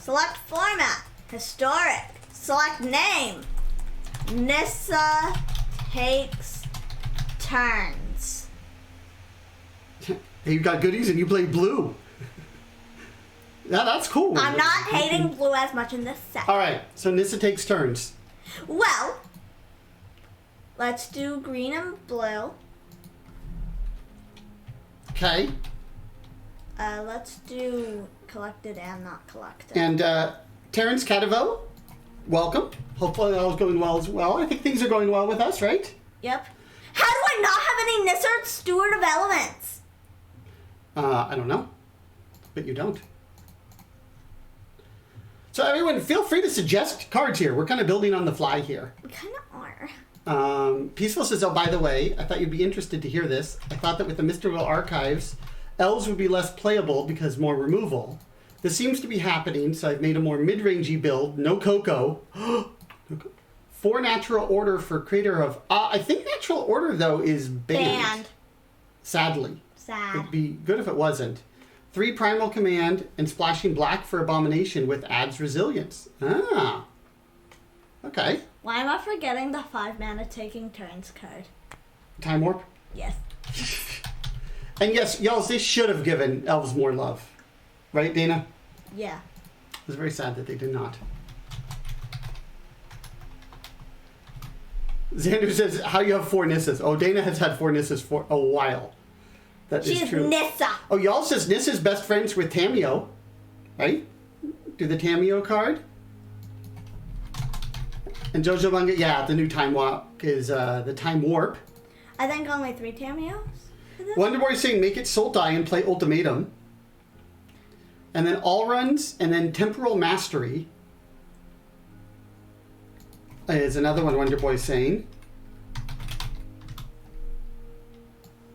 Select format. Historic. Select name. Nissa takes turns. Hey, you got goodies and you play blue. Yeah, that's cool. I'm not hating blue as much in this set. Alright, so Nissa takes turns. Well, let's do green and blue. Okay. Let's do collected and not collected. And Terrence Cadaveau, welcome. Hopefully all's going well as well. I think things are going well with us, right? Yep. How do I not have any Nissa or Steward of Elements? I don't know. But you don't. So everyone, feel free to suggest cards here. We're kind of building on the fly here. We kind of are. Peaceful says, oh, by the way, I thought you'd be interested to hear this. I thought that with the Mystical Archives, elves would be less playable because more removal. This seems to be happening, so I've made a more mid-rangey build. No Coco. 4 natural order for creator of... I think natural order, though, is banned. Sadly. Sad. It'd be good if it wasn't. 3 primal command and splashing black for abomination with adds resilience. Ah. Okay. Why am I forgetting the 5 mana taking turns card? Time warp? Yes. And yes, y'all, they should have given elves more love. Right, Dana? Yeah. It was very sad that they did not. Xander says, how you have 4 Nissas? Oh, Dana has had 4 Nissas for a while. That is She's true. Nissa. Oh, y'all says Nissa's best friends with Tameo. Right? Do the Tameo card. And Jojo Bunga, yeah, the new Time Walk is the Time Warp. I think only 3 cameos. Wonderboy is saying make it Soul Die and play Ultimatum. And then Alrund, and then Temporal Mastery is another one Wonderboy is saying.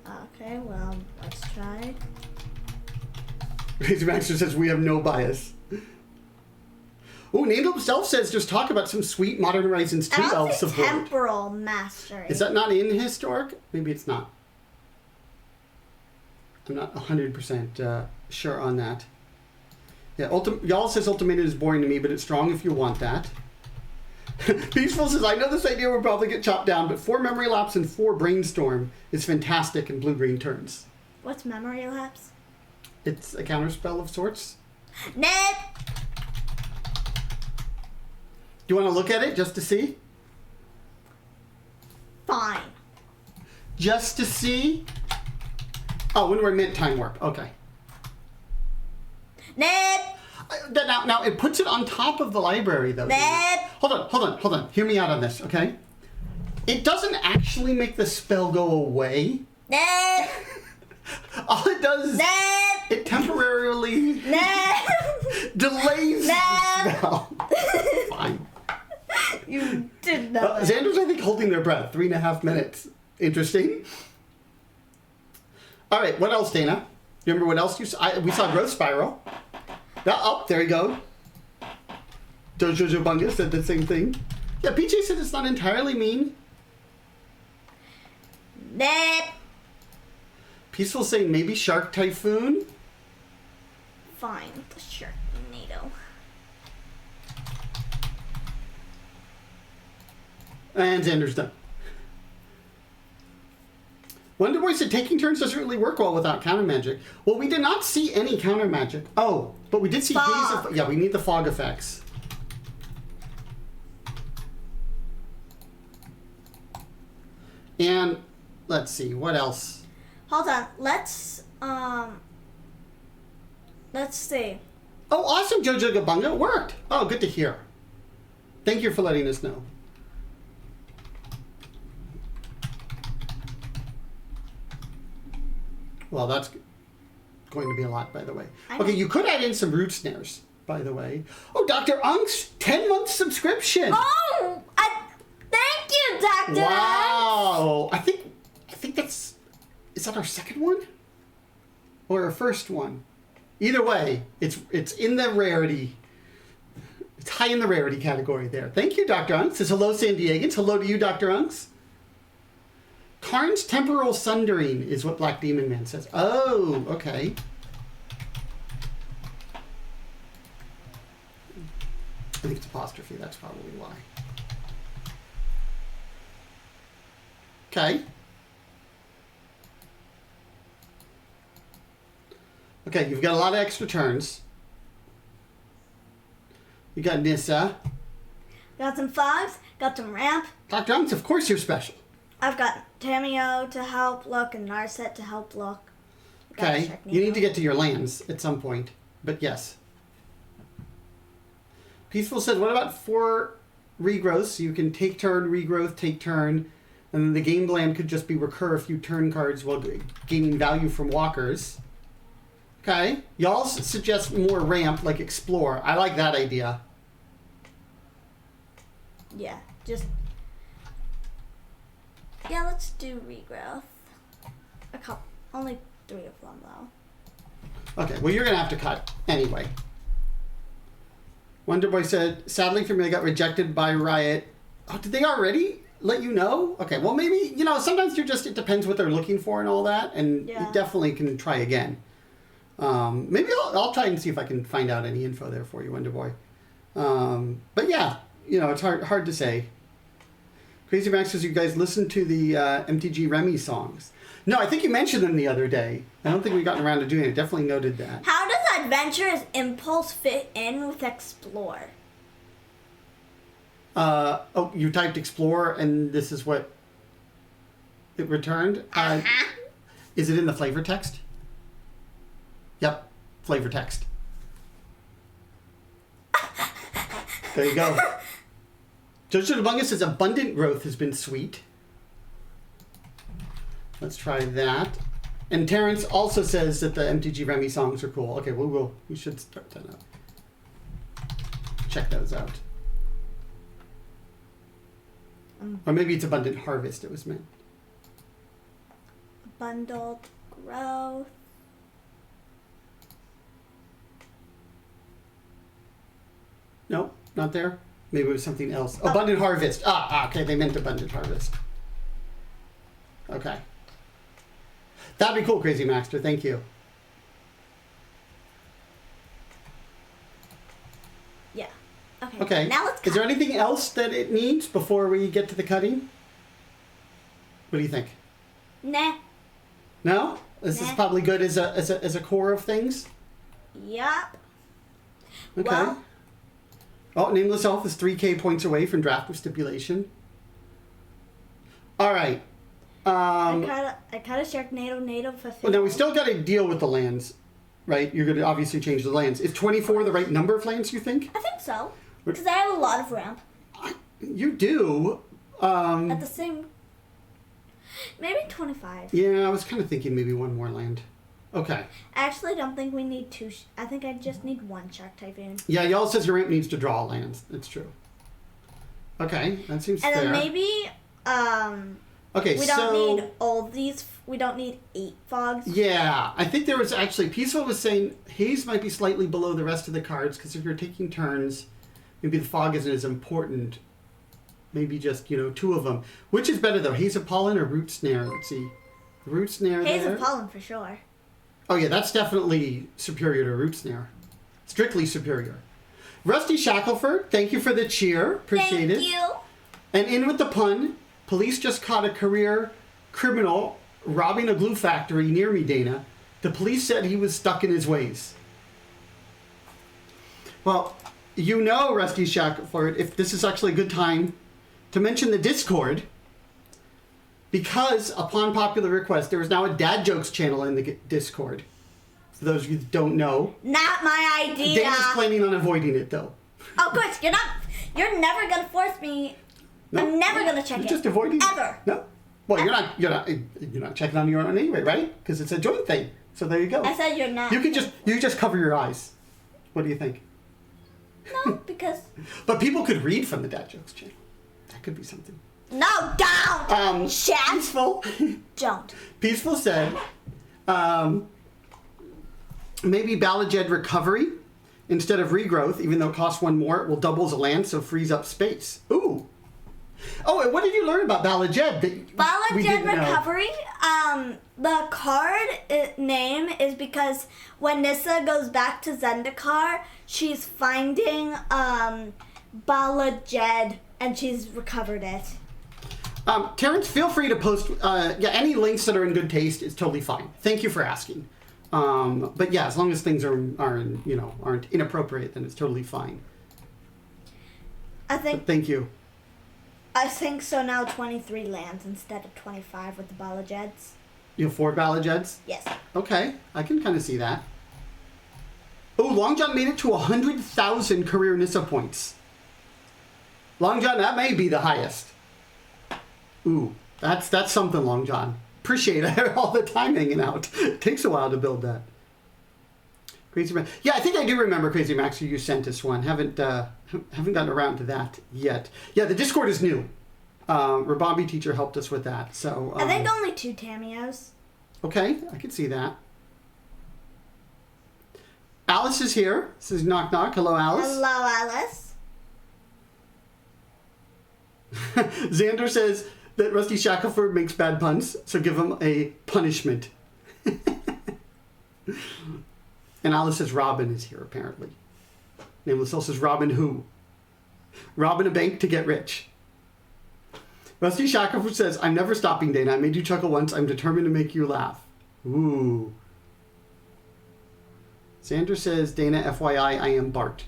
Okay, well, let's try. Razor Master says we have no bias. Oh, Named himself says just talk about some sweet Modern Horizons 2 elf support. Temporal Mastery. Is that not in Historic? Maybe it's not. I'm not 100% sure on that. Yeah, y'all says Ultimatum is boring to me, but it's strong if you want that. Peaceful says, I know this idea will probably get chopped down, but 4 Memory Lapse and 4 Brainstorm is fantastic in blue-green turns. What's Memory Lapse? It's a counterspell of sorts. Ned! Do you want to look at it just to see? Fine. Just to see? Oh, when we're meant Time Warp. Okay. Ned! Now, it puts it on top of the library, though. Ned! Hold on. Hear me out on this, okay? It doesn't actually make the spell go away. Ned! All it does is Ned! it temporarily Ned! delays Ned! the spell. Fine. You did not. Xander's, I think, holding their breath. 3.5 minutes. Interesting. All right, what else, Dana? You remember what else you saw? We saw Growth Spiral. Oh, there you go. Jojo Bunga said the same thing. Yeah, PJ said it's not entirely mean. Ned! Peaceful saying maybe Shark Typhoon. Fine, the Sharknado. And Xander's done. Wonderboy said taking turns doesn't really work well without counter magic. Well, we did not see any counter magic. Oh, but we did see Haze of... Yeah, we need the fog effects. And let's see, what else? Hold on, let's see. Oh, awesome, Jojo Gabunga. It worked. Oh, good to hear. Thank you for letting us know. Well, that's going to be a lot, by the way. Okay, you could add in some root snares, by the way. Oh, Dr. Unk's 10-month subscription. Oh, thank you, Dr. Wow. I think that's... Is that our second one? Or our first one? Either way, it's in the rarity. It's high in the rarity category there. Thank you, Dr. Unks. Says hello, San Diegans. Hello to you, Dr. Unks. Karn's Temporal Sundering is what Black Demon Man says. Oh, okay. think it's apostrophe. That's probably why. Okay. Okay, you've got a lot of extra turns. You got Nissa. Got some fogs, got some ramp. Dr. Jones, of course you're special. I've got Tamio to help look and Narset to help look. Okay, you need to get to your lands at some point, but yes. Peaceful said, what about 4 regrowths? You can take turn, regrowth, take turn, and then the game land could just be recur a few turn cards while gaining value from walkers. Okay, y'all suggest more ramp, like explore. I like that idea. Yeah, just... Yeah, let's do regrowth. A couple, only 3 of them though. Okay, well you're gonna have to cut anyway. Wonderboy said, sadly for me, I got rejected by Riot. Oh, did they already let you know? Okay, well maybe, you know, sometimes you're just, it depends what they're looking for and all that, and you definitely can try again. Maybe I'll try and see if I can find out any info there for you, Wonderboy. But yeah, you know, it's hard to say. Crazy Max says, you guys listen to the MTG Remy songs. No, I think you mentioned them the other day. I don't think we've gotten around to doing it. Definitely noted that. How does Adventurous Impulse fit in with Explore? Oh, you typed Explore and this is what it returned? Is it in the flavor text? Yep, flavor text. There you go. Jojo Among Us says, abundant growth has been sweet. Let's try that. And Terrence also says that the MTG Remy songs are cool. Okay, we should start that out. Check those out. Or maybe it's Abundant Harvest it was meant. Bundled growth. Nope, not there. Maybe it was something else. Oh. Abundant Harvest. Okay, they meant Abundant Harvest. Okay. That'd be cool, Crazy Maxter. Thank you. Yeah. Okay. Okay. Now let's cut. Is there anything else that it needs before we get to the cutting? What do you think? Nah. No? This is probably good as a core of things? Yup. Okay. Well, oh, Nameless Elf is 3k points away from draft with stipulation. All right. I cut a Sharknado native for 50. Well, now we still got to deal with the lands, right? You're going to obviously change the lands. Is 24 the right number of lands, you think? I think so. Because I have a lot of ramp. You do. At the same... Maybe 25. Yeah, I was kind of thinking maybe one more land. Okay. I actually don't think we need 2. I think I just need 1 Shark Typhoon. Yeah, y'all says your ramp needs to draw lands. That's true. Okay, that seems fair. And then maybe... Okay, we don't need all these. We don't need 8 fogs. Yeah, I think there was actually... Peaceful was saying Haze might be slightly below the rest of the cards because if you're taking turns, maybe the fog isn't as important. Maybe just, 2 of them. Which is better, though? Haze of Pollen or Root Snare? Let's see. Root Snare Haze there. of Pollen, for sure. Oh, yeah, that's definitely superior to Root Snare. Strictly superior. Rusty Shackleford, thank you for the cheer. Appreciate it. Thank you. And in with the pun, police just caught a career criminal robbing a glue factory near me, Dana. The police said he was stuck in his ways. Well, Rusty Shackleford, if this is actually a good time to mention the Discord, because upon popular request, there is now a Dad Jokes channel in the Discord. For those of you that don't know. Not my idea. Dana's planning on avoiding it, though. Oh, good. You're never gonna force me. No, I'm never gonna check it. Just avoiding it. Ever. No. Well, you're not checking on your own anyway, right? Because it's a joint thing. So there you go. I said you're not. You just cover your eyes. What do you think? No, because. But people could read from the Dad Jokes channel. That could be something. No, don't. Peaceful. Don't. Peaceful said, maybe Bala Ged Recovery instead of Regrowth, even though it costs 1 more, it will double as a land, so frees up space. Ooh. Oh, and what did you learn about Bala Ged? Bala Ged Recovery, the card name is because when Nissa goes back to Zendikar, she's finding Bala Ged, and she's recovered it. Terrence, feel free to post, any links that are in good taste is totally fine. Thank you for asking. But yeah, as long as things aren't inappropriate, then it's totally fine. But thank you. I think so now 23 lands instead of 25 with the Bala Geds. You have 4 Bala Geds? Yes. Okay, I can kind of see that. Oh, Long John made it to 100,000 career Nissa points. Long John, that may be the highest. Ooh, that's something, Long John. Appreciate it all the time hanging out. It takes a while to build that. Crazy Max. Yeah, I think I do remember Crazy Max. You sent us one. Haven't gotten around to that yet. Yeah, the Discord is new. Rabambi teacher helped us with that. So I think only 2 cameos. Okay, I can see that. Alice is here. This is Knock Knock. Hello, Alice. Hello, Alice. Xander says that Rusty Shackelford makes bad puns, so give him a punishment. And Alice says Robin is here, apparently. Nameless Soul says Robin who? Robbing a bank to get rich. Rusty Shackelford says, I'm never stopping, Dana. I made you chuckle once. I'm determined to make you laugh. Ooh. Xander says, Dana, FYI, I am Bart.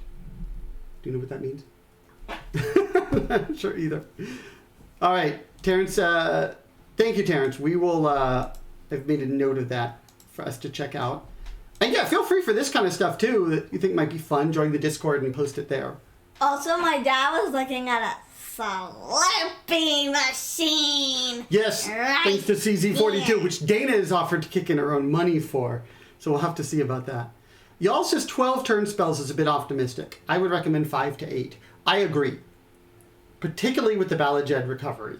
Do you know what that means? I'm not sure either. All right, Terrence. Thank you, Terrence. We will. I've made a note of that for us to check out. And yeah, feel free for this kind of stuff too that you think might be fun. Join the Discord and post it there. Also, my dad was looking at a Slurpee machine. Yes, right, thanks to CZ42, which Dana has offered to kick in her own money for. So we'll have to see about that. Y'all says 12 turn spells is a bit optimistic. I would recommend 5 to 8. I agree. Particularly with the Bala Ged Recovery.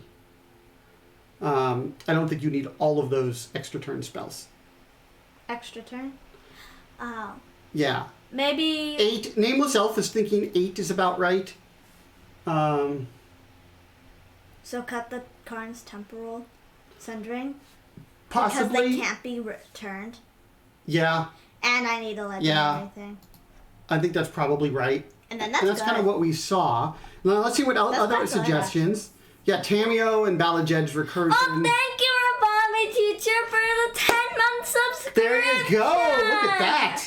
I don't think you need all of those extra turn spells. Extra turn? Yeah. Maybe... 8. Nameless Elf is thinking 8 is about right. So cut the Karn's Temporal Sundering? Possibly. Because they can't be returned. Yeah. And I need a legendary thing. I think that's probably right. And then that's kind of what we saw. Now let's see what other suggestions. Yeah, Tameo and Bala Ged's Recursion. Oh, thank you, Rabami teacher, for the 10-month subscription. There you go. Look at that.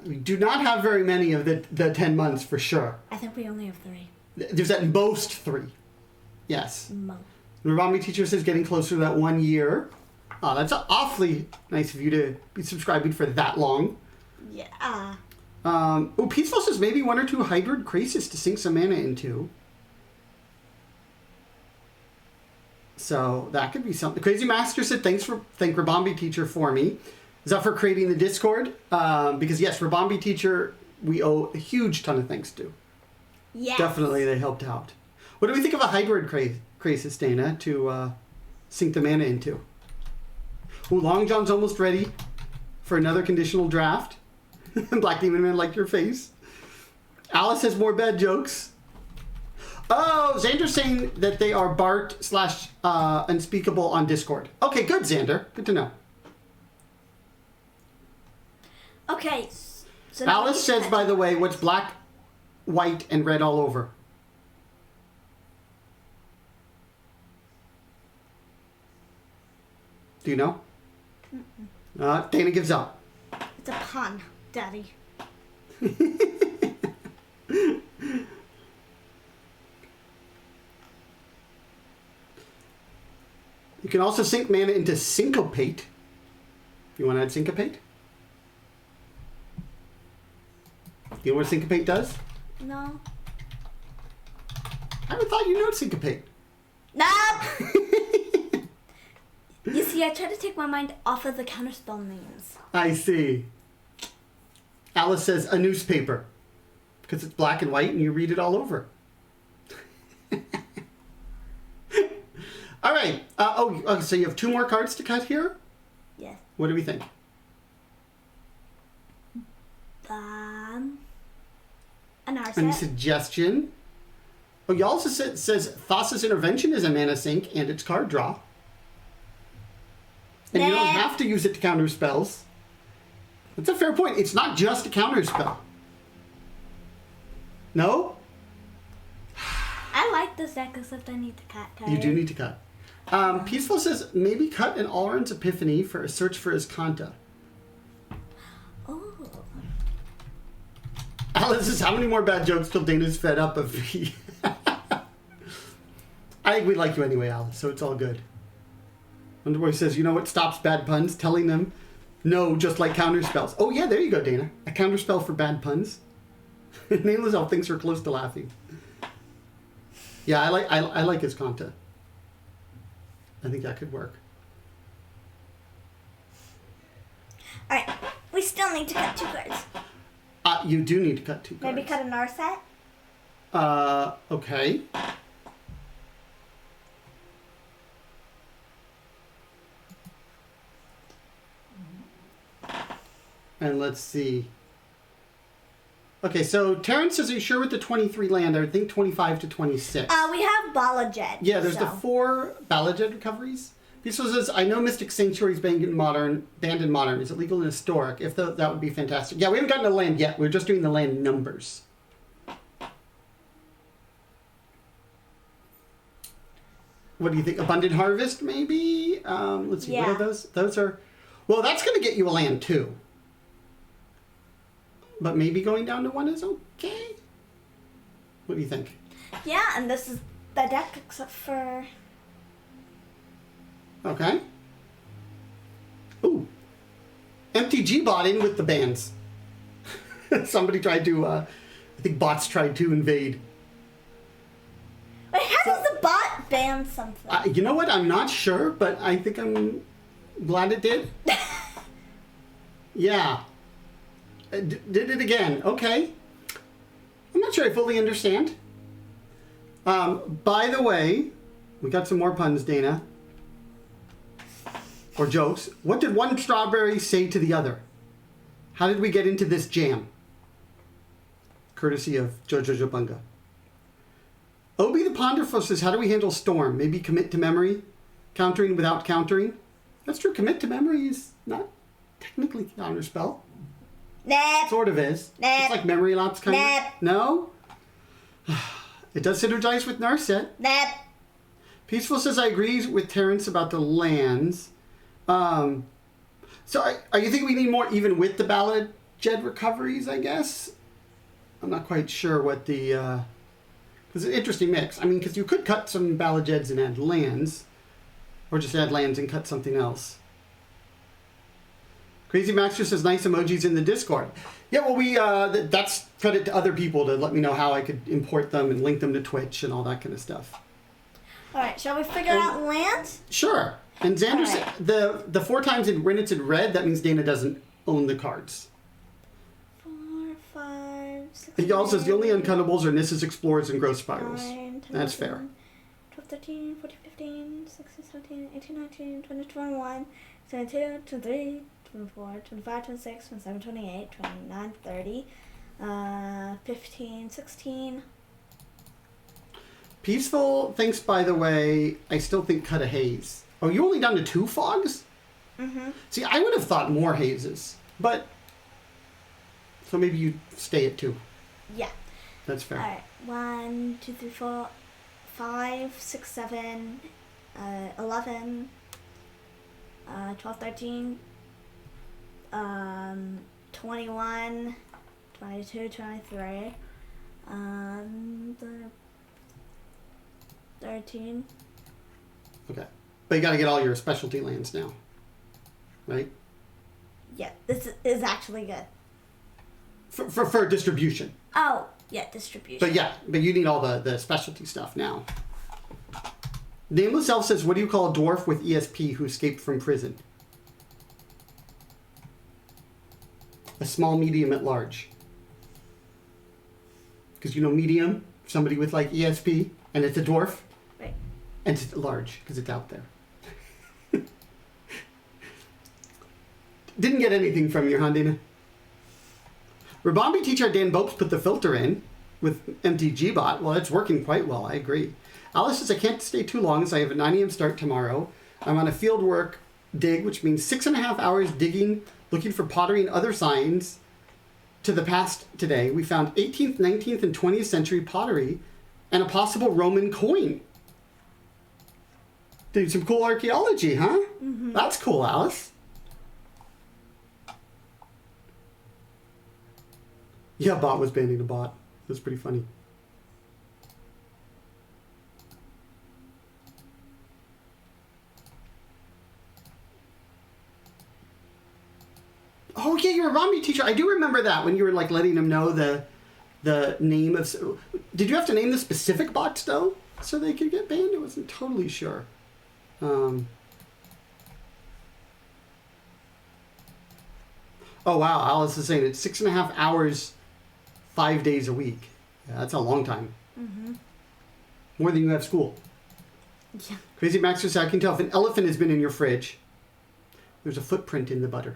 We do not have very many of the 10 months for sure. I think we only have 3. There's at most 3. Yes. Most. Rabami teacher says getting closer to that 1 year. Oh, that's awfully nice of you to be subscribing for that long. Yeah. Peaceful says maybe 1 or 2 Hydroid Krasis to sink some mana into. So that could be something. Crazy Master said thank Rabambi teacher for me. Is that for creating the Discord? Because yes, Rabambi teacher we owe a huge ton of thanks to. Yes. Definitely they helped out. What do we think of a Hydroid Krasis, Dana, to sink the mana into? Ooh, Long John's almost ready for another conditional draft. Black Demon Man liked your face. Alice has more bad jokes. Oh, Xander's saying that they are Bart / Unspeakable on Discord. Okay, good, Xander. Good to know. Okay. So Alice says, by the way, what's black, white, and red all over? Do you know? Dana gives up. It's a pun, Daddy. You can also sink mana into Syncopate. You want to add Syncopate? You know what Syncopate does? No. I thought you know Syncopate. No! You see, I try to take my mind off of the counterspell names. I see. Alice says a newspaper. Because it's black and white and you read it all over. All right. So you have 2 more cards to cut here? Yes. What do we think? A Narset. Any suggestion? Oh, you also says Thassa's Intervention is a mana sink and it's card draw. And you don't have to use it to counter spells. That's a fair point. It's not just a counter spell. No? deck except I need to cut. You do need to cut. Peaceful says, maybe cut an Alrund's Epiphany for a search for his Kanta. Oh. Alice says, how many more bad jokes till Dana's fed up of me? I think we like you anyway, Alice, so it's all good. Wonderboy says, you know what stops bad puns? Telling them no, just like counterspells. Oh yeah, there you go, Dana. A counterspell for bad puns. Nameless Elf thinks we're close to laughing. Yeah, I like his Kanta. I think that could work. Alright, we still need to cut 2 cards. You do need to cut 2 cards. Maybe cut a Narset? Okay. And let's see. Okay, so Terrence says, are you sure with the 23 land? I would think 25 to 26. We have Bala Ged. Yeah, there's the 4 Bala Ged recoveries. Peaceful says, I know Mystic Sanctuary's banned in Modern. Is it legal in Historic? If that would be fantastic. Yeah, we haven't gotten to land yet. We're just doing the land numbers. What do you think? Abundant Harvest, maybe? Let's see, What are those? Those are... Well, that's going to get you a land, too. But maybe going down to 1 is okay? What do you think? Yeah, and this is the deck except for... Okay. Ooh. MTG bought in with the bans. Somebody tried to, I think bots tried to invade. Wait, how does the bot ban something? You know what? I'm not sure, but I think I'm glad it did. Yeah. Did it again. Okay. I'm not sure I fully understand. By the way, we got some more puns, Dana. Or jokes. What did one strawberry say to the other? How did we get into this jam? Courtesy of Jojo Jabunga. Obi the Ponderful says, how do we handle Storm? Maybe commit to memory? Countering without countering? That's true. Commit to memory is not technically counterspell. Nah. Sort of is. Nah. It's like memory lapse kind of. No? It does synergize with Narset. Nah. Peaceful says, I agree with Terrence about the lands. So are you thinking we need more even with the Bala Ged recoveries, I guess? I'm not quite sure what the... Because it's an interesting mix. I mean, because you could cut some Bala Geds and add lands. Or just add lands and cut something else. Crazy Maxter says, nice emojis in the Discord. Yeah, well, we that's credit to other people to let me know how I could import them and link them to Twitch and all that kind of stuff. All right, shall we figure out lands? Sure. And Xander said, the 4 times when it's in red, that means Dana doesn't own the cards. 4, 5, 6. He also says the only uncuttables are Nissa's Explorers and Growth Spirals. 9, 10, That's 11, fair. 12, 13, 14, 15, 16, 17, 18, 19, 20, 21, 22, 23, 24, 25, 26, 27, 28, 29, 30, 15, 16. Peaceful thinks, by the way, I still think cut a haze. Oh, you're only down to 2 fogs? Mm-hmm. See, I would have thought more hazes, but... So maybe you stay at 2. Yeah. That's fair. All right. 1, 2, 3, 4, 5, 6, 7, 11, 12, 13, 21, 22, 23, 13. Okay. But you got to get all your specialty lands now. Right? Yeah, this is actually good. For distribution. Oh, yeah, distribution. But you need all the specialty stuff now. Nameless Elf says, what do you call a dwarf with ESP who escaped from prison? A small, medium, at large. Because you know medium, somebody with like ESP, and it's a dwarf. Right. And it's large, because it's out there. Didn't get anything from your, huh, Dana? Rabambi teacher Dan Bopes put the filter in with MTG bot. Well, it's working quite well, I agree. Alice says, I can't stay too long as I have a 9 a.m. start tomorrow. I'm on a field work dig, which means 6.5 hours digging, looking for pottery and other signs to the past today. We found 18th, 19th, and 20th century pottery And a possible Roman coin. Did some cool archaeology, huh? Mm-hmm. That's cool, Alice. Yeah, bot was banning a bot. It was pretty funny. Oh, yeah, you were a Romney teacher. I do remember that when you were, like, letting them know the name of... Did you have to name the specific bots, though, so they could get banned? I wasn't totally sure. Oh, wow. Alice is saying it's 6.5 hours, 5 days a week. Yeah, that's a long time. Mm-hmm. More than you have school. Yeah. Crazy Max says, I can tell if an elephant has been in your fridge. There's a footprint in the butter.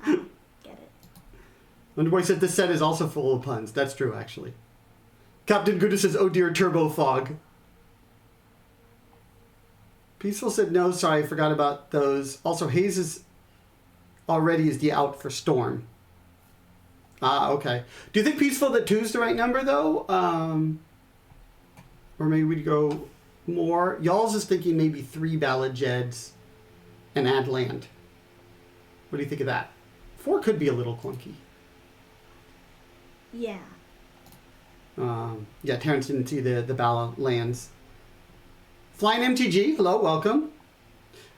I don't get it. Wonderboy said this set is also full of puns. That's true, actually. Captain Gooda says, oh dear, Turbo Fog. Peaceful said, no, sorry, I forgot about those. Also, Haze is already is the out for Storm. Ah, okay. Do you think Peaceful that 2's the right number, though? Or maybe we'd go more? Y'all's is thinking maybe 3 Bala Geds and add land. What do you think of that? 4 could be a little clunky. Yeah. Yeah, Terrence didn't see the Bala lands. Flying MTG, hello, welcome.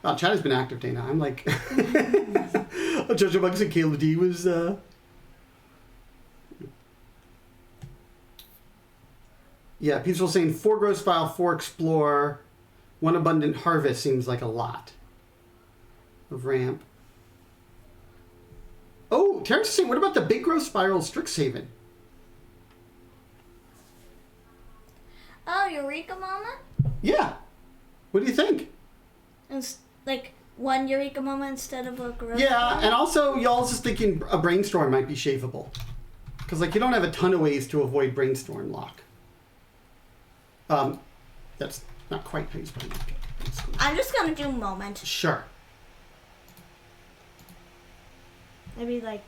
Oh, chat has been active, Dana. I'm like... Jojo Bugs and Caleb D was... Yeah, Peaceful saying 4 Gross File, 4 Explore, 1 Abundant Harvest seems like a lot of ramp. Oh, Terrence is saying, what about the Big Gross Spiral Strixhaven? Oh, Eureka Moment? Yeah. What do you think? It's like 1 Eureka Moment instead of a growth. Yeah, and also y'all's just thinking a Brainstorm might be shaveable. Because, like, you don't have a ton of ways to avoid Brainstorm lock. That's not quite how you spell it. I'm just gonna do Moment. Sure. Maybe, like,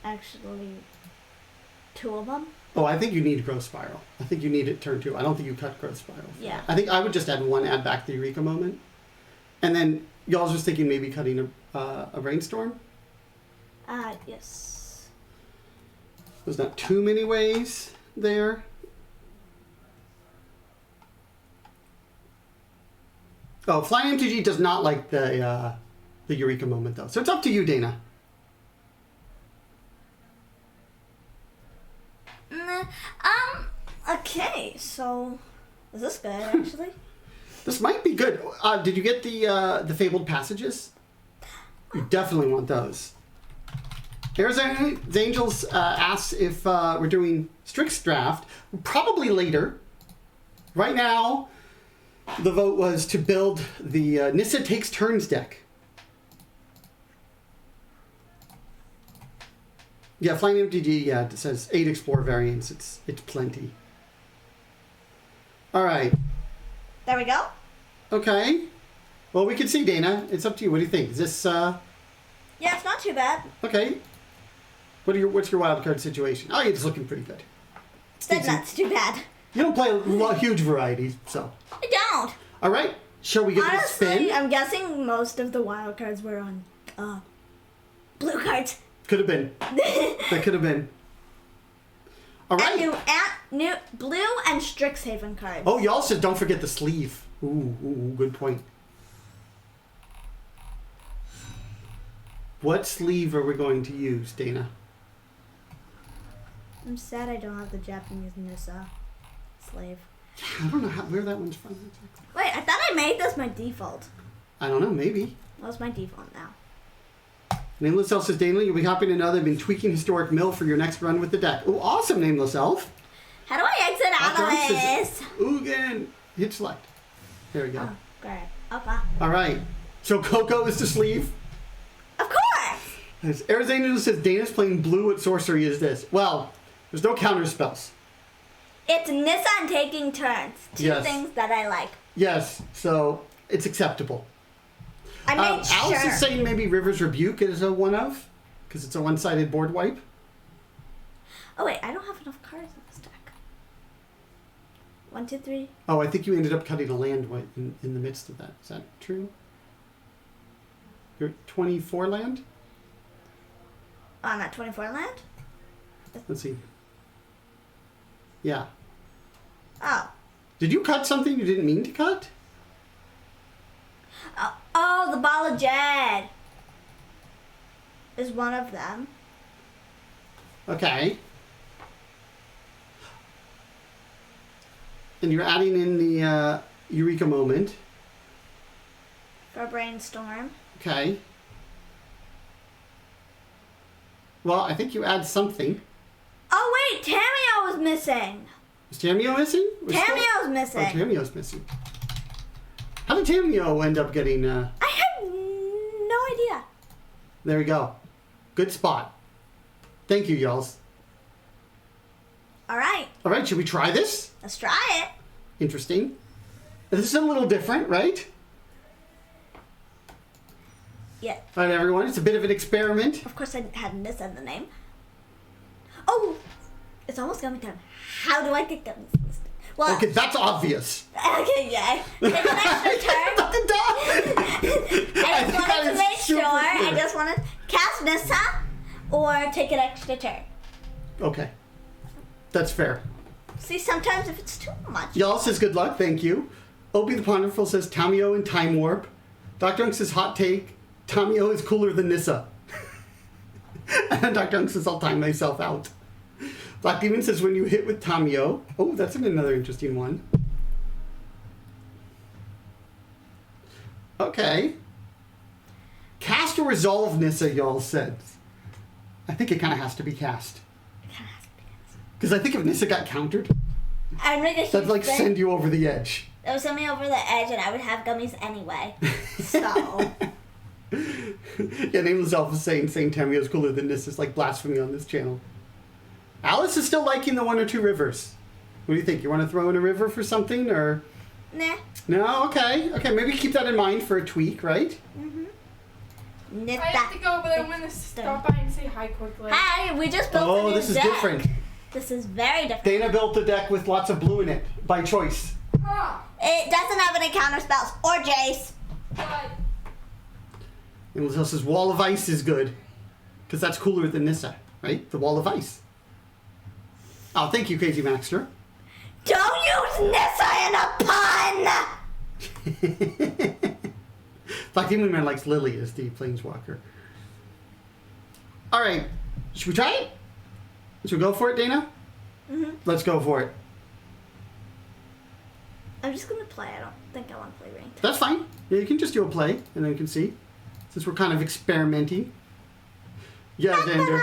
actually 2 of them. Oh, I think you need Growth Spiral. I think you need it turn 2. I don't think you cut Growth Spiral. Yeah. I think I would just add 1, add back the Eureka Moment. And then y'all's just thinking maybe cutting a Brainstorm? Yes. There's not too many ways there. Oh, Flying MTG does not like the Eureka Moment, though. So it's up to you, Dana. Okay, so is this good, actually? This might be good. Did you get the Fabled Passages? You definitely want those. Arizona Angels asks if we're doing Strix Draft. Probably later. Right now, the vote was to build the Nissa Takes Turns deck. Yeah, Flying MTG, yeah, it says 8 Explore variants. It's plenty. All right. There we go. Okay. Well, we can see, Dana. It's up to you. What do you think? Is this... Yeah, it's not too bad. Okay. What's your wildcard situation? Oh, it's looking pretty good. That's not too bad. You don't play a huge variety, so... I don't. All right. Shall we get this spin? Honestly, I'm guessing most of the wild cards were on blue cards. Could have been. That could have been. All right. And new blue and Strixhaven cards. Oh, y'all said don't forget the sleeve. Ooh, good point. What sleeve are we going to use, Dana? I'm sad I don't have the Japanese Nissa slave. I don't know where that one's from. Wait, I thought I made this my default. I don't know, maybe. That's my default now. Nameless Elf says, Dana, you'll be happy to know they've been tweaking Historic Mill for your next run with the deck. Oh, awesome, Nameless Elf. How do I exit out of this? Again. Hit select. There we go. Oh, great. Okay. All right. So Coco is the sleeve. Of course. As Arizona says, Dana's playing blue. What sorcery is this? Well, there's no counter spells. It's Nissa and taking turns. Two things that I like. Yes, so it's acceptable. I made sure. Alice is saying maybe River's Rebuke is a one of, because it's a one-sided board wipe. Oh wait, I don't have enough cards in this deck. 1, 2, 3. Oh, I think you ended up cutting a land in the midst of that. Is that true? You're 24 land? Oh, I'm at 24 land? Let's see. Yeah. Oh. Did you cut something you didn't mean to cut? Oh, the Bala Ged is one of them. Okay. And you're adding in the Eureka Moment. For Brainstorm. Okay. Well, I think you add something. Oh, wait, Tameo was missing. Is Tameo missing? Tameo's missing. Oh, Tameo's missing. How did Tameo end up getting... I have no idea. There we go. Good spot. Thank you, y'alls. All right. All right, should we try this? Let's try it. Interesting. This is a little different, right? Yeah. All right, everyone. It's a bit of an experiment. Of course, I had Nissa in the name. Oh, it's almost gummy time. How do I get gummies? Well, Okay, that's obvious. Okay, yeah. Take an extra turn. I just wanted to make sure. I just want to cast Nissa or take an extra turn. Okay. That's fair. See, sometimes if it's too much. Y'all says good luck, thank you. Obi the Ponderful says Tameo and Time Warp. Dr. Unk says hot take. Tameo is cooler than Nissa. And Dr. Unk says I'll time myself out. Black Demon says when you hit with Tameo. Oh, that's another interesting one. Okay. Cast or resolve Nissa, y'all said. I think it kind of has to be cast. Because I think if Nissa got countered, I'd make a huge that'd like thing. send you over the edge. That would send me over the edge, and I would have gummies anyway. So. Yeah, Nameless Elf is saying Tameo's cooler than Nissa is like blasphemy on this channel. Alice is still liking the 1 or 2 rivers. What do you think? You want to throw in a river for something, or? Nah. No? Okay. Okay, maybe keep that in mind for a tweak, right? Mm-hmm. I have to go, but I want to stop by and say hi quickly. Hi, we just built a new this is deck. different. This is very different. Dana built the deck with lots of blue in it, by choice. Ah, It doesn't have any counter spells or Jace. but And Lizelle says Wall of Ice is good. Because that's cooler than Nissa, right? The Wall of Ice. Oh, thank you, Crazy Maxter. Don't use Nissa in a pun! Black Demon Man likes Lily as the Planeswalker. Alright, should we try it? Should we go for it, Dana? Mm-hmm. Let's go for it. I'm just going to play. I don't think I want to play ranked. That's fine. Yeah, you can just do a play, and then you can see. Since we're kind of experimenting. Yeah, Xander.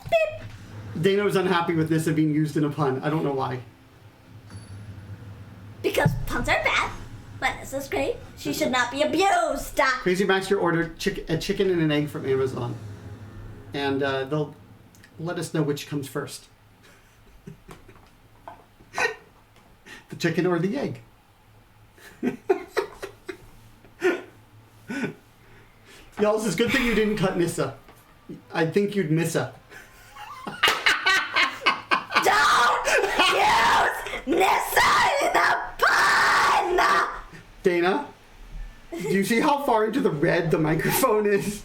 Beep. Dana was unhappy with Nissa being used in a pun. I don't know why. Because puns are bad. But Nissa's great. She should not be abused. Crazy Maxter ordered a chicken and an egg from Amazon. And they'll let us know which comes first. The chicken or the egg. Y'all, it's a good thing you didn't cut Nissa. I think you'd miss her. Don't use Nissa in a pun! Dana, do you see how far into the red the microphone is?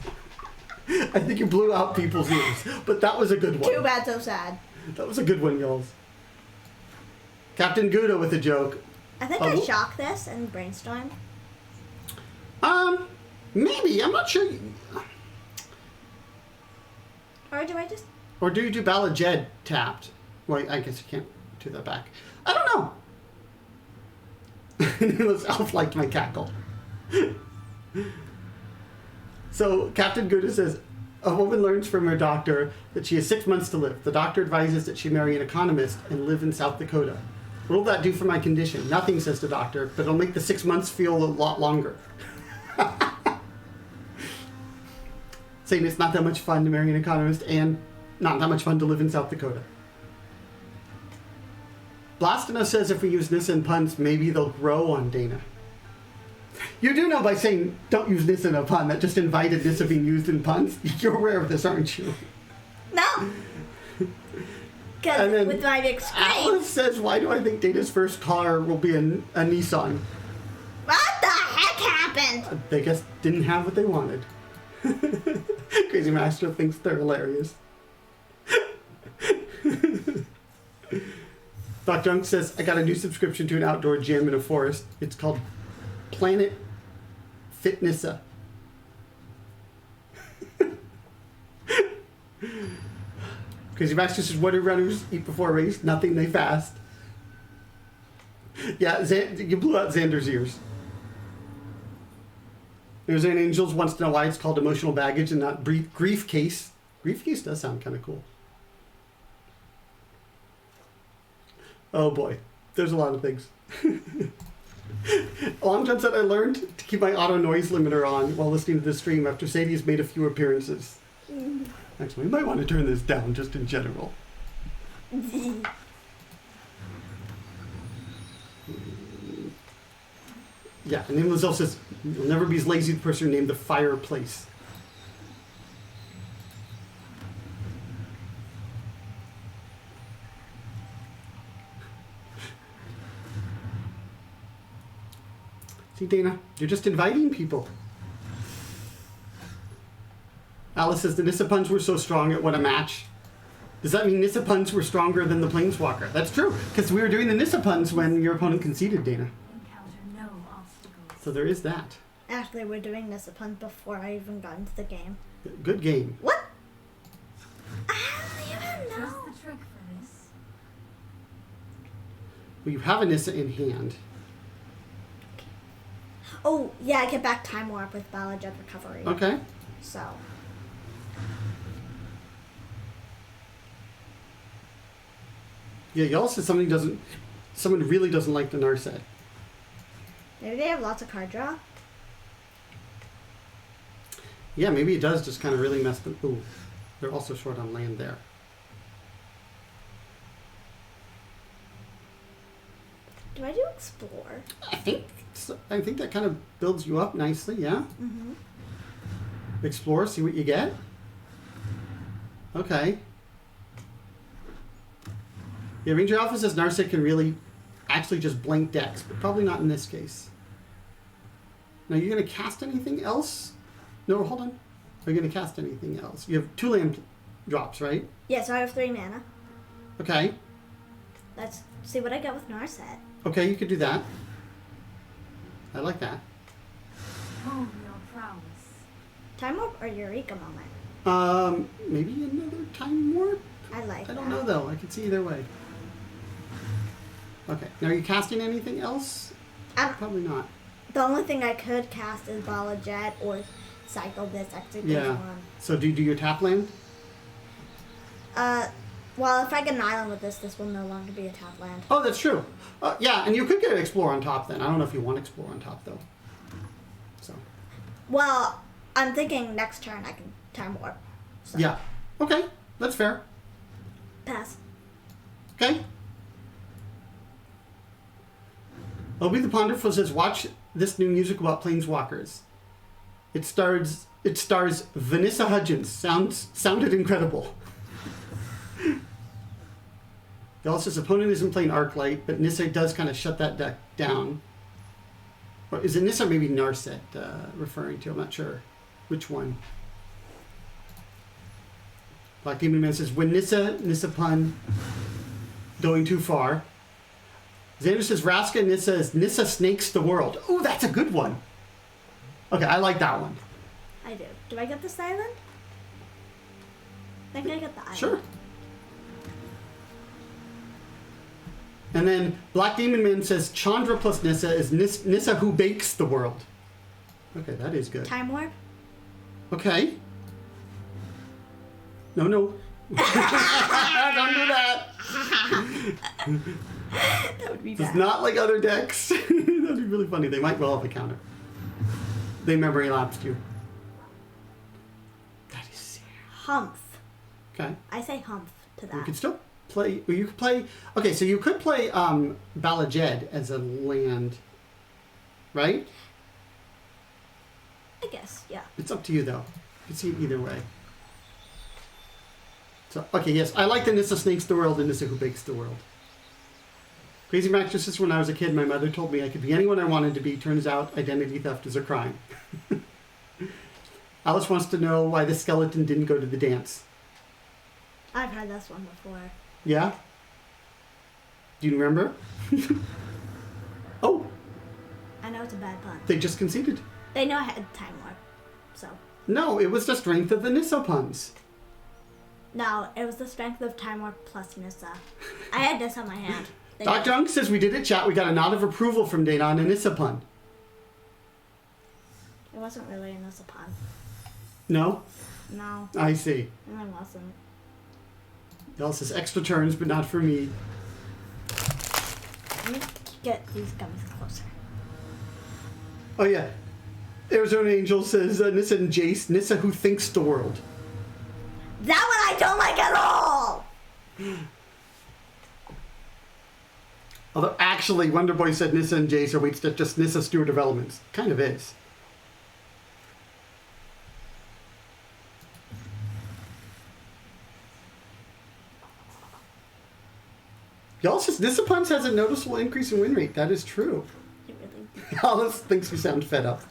I think you blew out people's ears, but that was a good one. Too bad, so sad. That was a good one, y'all. Captain Gouda with a joke. I think I shock this and Brainstorm. Maybe. I'm not sure. Or do I just... Or do you do Bala Ged tapped? Well, I guess you can't do that back. I don't know. Nameless Elf liked my cackle. So, Captain Gouda says, a woman learns from her doctor that she has 6 months to live. The doctor advises that she marry an economist and live in South Dakota. What will that do for my condition? Nothing, says the doctor, but it'll make the 6 months feel a lot longer. Saying it's not that much fun to marry an economist and not that much fun to live in South Dakota. Blastina says if we use Nissa in puns, maybe they'll grow on Dana. You do know by saying don't use Nissa in a pun, that just invited Nissa being used in puns? You're aware of this, aren't you? No. Because with my big screen. Alice says, why do I think Dana's first car will be a Nissan? What the heck happened? They just didn't have what they wanted. Crazy Master thinks they're hilarious. Doc Junk says, I got a new subscription to an outdoor gym in a forest. It's called Planet Fitnessa. Crazy Master says, what do runners eat before a race? Nothing, they fast. Yeah, you blew out Xander's ears. There's an Angels wants to know why it's called emotional baggage and not grief case. Grief case does sound kind of cool. Oh boy, there's a lot of things. Long John said I learned to keep my auto noise limiter on while listening to the stream after Sadie's made a few appearances. Actually, we might want to turn this down just in general. Yeah, and then Lizelle says, you'll never be as lazy as the person who named the fireplace. See, Dana, you're just inviting people. Alice says the Nissa puns were so strong it won a match. Does that mean Nissa puns were stronger than the Planeswalker? That's true, because we were doing the Nissa puns when your opponent conceded, Dana. So there is that. Actually, we're doing Nissa puns before I even got into the game. Good game. What? I don't even know. What's the trick for this? Well, you have a Nissa in hand. Oh, yeah, I get back Time Warp with Bala Ged Recovery. Okay. So. Yeah, y'all said someone really doesn't like the Narset. Maybe they have lots of card draw. Yeah, maybe it does just kind of really mess them. Ooh, they're also short on land there. Do I do Explore? I think that kind of builds you up nicely, yeah? Mm-hmm. Explore, see what you get? Okay. Yeah, Ranger Alpha says Narset can really actually just blank decks, but probably not in this case. Now, you're going to cast anything else? No, hold on. Are you going to cast anything else? You have 2 land drops, right? Yeah, so I have 3 mana. Okay. Let's see what I get with Narset. Okay, you could do that. I like that. Oh, your prowess. Time Warp or Eureka Moment? Maybe another Time Warp? I like that. I don't know, though. I could see either way. Okay. Now, are you casting anything else? Probably not. The only thing I could cast is Bala Ged or Cycle this execute Yeah. one. So, do you do your tap land? Well, if I get an island with this will no longer be a tap land. Oh, that's true. Yeah, and you could get Explore on top then. I don't know if you want Explore on top, though. So. Well, I'm thinking next turn I can Time Warp. So. Yeah. Okay. That's fair. Pass. Okay. Obi the Ponderful says, watch this new music about planeswalkers. It stars Vanessa Hudgens. Sounded incredible. He also says opponent isn't playing Arclight, but Nissa does kind of shut that deck down. Or is it Nissa or maybe Narset referring to? I'm not sure which one. Black Demon Man says, when Nissa pun going too far. Xander says, Raska Nissa is Nissa snakes the world. Ooh, that's a good one. Okay, I like that one. I do. Do I get this island? I think I get the island. Sure. And then Black Demon Man says, Chandra plus Nissa is Nissa who bakes the world. Okay, that is good. Time Warp? Okay. No. Don't do that. That would be It's bad. not like other decks. That'd be really funny. They might well have a counter. They memory lapsed you. That is sad. Humph. Okay. I say humph to that. You could still play. You could play. Okay, so you could play Bala Ged as a land, right? I guess, yeah. It's up to you though. You can see it either way. So, okay, yes, I like the Nissa snakes the world and Nissa who bakes the world. Crazy Mattresses, when I was a kid, my mother told me I could be anyone I wanted to be. Turns out identity theft is a crime. Alice wants to know why the skeleton didn't go to the dance. I've heard this one before. Yeah? Do you remember? Oh, I know it's a bad pun. they just conceded. They know I had time warp, so. No, it was the strength of the Nissa puns. No, it was the strength of time warp plus Nissa. I had Nissa on my hand. Doc Junk says we did it, chat. We got a nod of approval from Dana on a Nissa pun. It wasn't really a Nissa pun. No? No, I see. it really wasn't. Y'all says extra turns, but not for me. Let me get these gummies closer. Oh, yeah. Arizona Angel says Nissa and Jace. Nissa who thinks the world. That one I don't like at all! Although, actually, Wonder Boy said Nissa and Jace are wait, just Nissa Stewart of Elements. Kind of is. Y'all says Nissa Puns has a noticeable increase in win rate. That is true. It really. Alice thinks we sound fed up.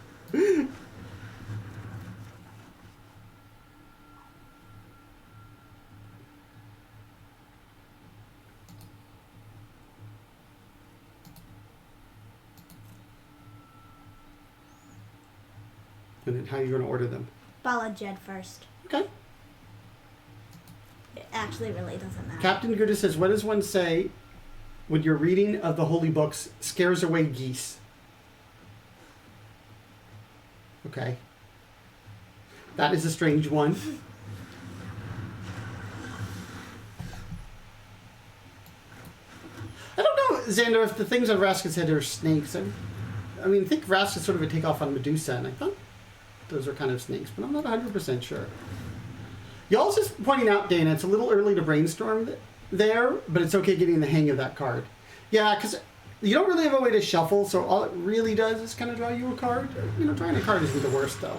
And then how are you going to order them? Bala Ged first. Okay. It actually really doesn't matter. Captain Gouda says, what does one say when your reading of the holy books scares away geese? Okay. That is a strange one. I don't know, Xander, if the things on Rascal's head are snakes. I mean, I think Rask is sort of a takeoff on Medusa, and I thought those are kind of snakes, but I'm not 100% sure. Y'all just pointing out, Dana, it's a little early to brainstorm there, but it's okay getting the hang of that card. Yeah, because you don't really have a way to shuffle, so all it really does is kind of draw you a card. You know, drawing a card isn't the worst, though.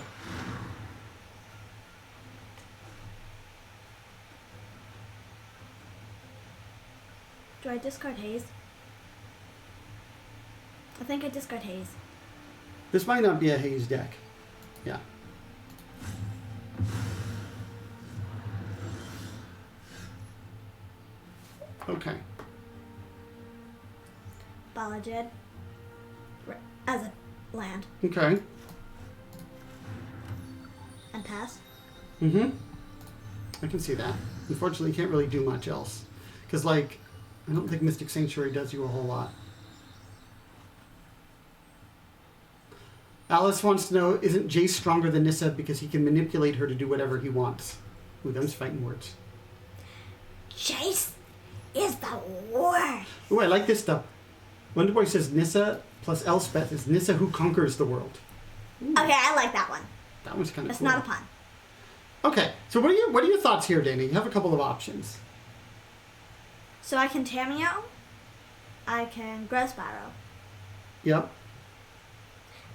Do I discard Haze? I think I discard Haze. This might not be a Haze deck. Yeah. Okay. Bala Ged. As a land. Okay. And pass. Mm-hmm. I can see that. Unfortunately, you can't really do much else. Because, like, I don't think Mystic Sanctuary does you a whole lot. Alice wants to know, isn't Jace stronger than Nissa because he can manipulate her to do whatever he wants? Ooh, them's fighting words. Jace is the worst. Ooh, I like this stuff. Wonder Boy says Nissa plus Elspeth is Nissa who conquers the world. Ooh, Okay, I like that one. that one's kind of It's cool. not a pun. Okay, so what are your thoughts here, Dana? You have a couple of options. So I can Tameo. I can Grow Spiral. Yep.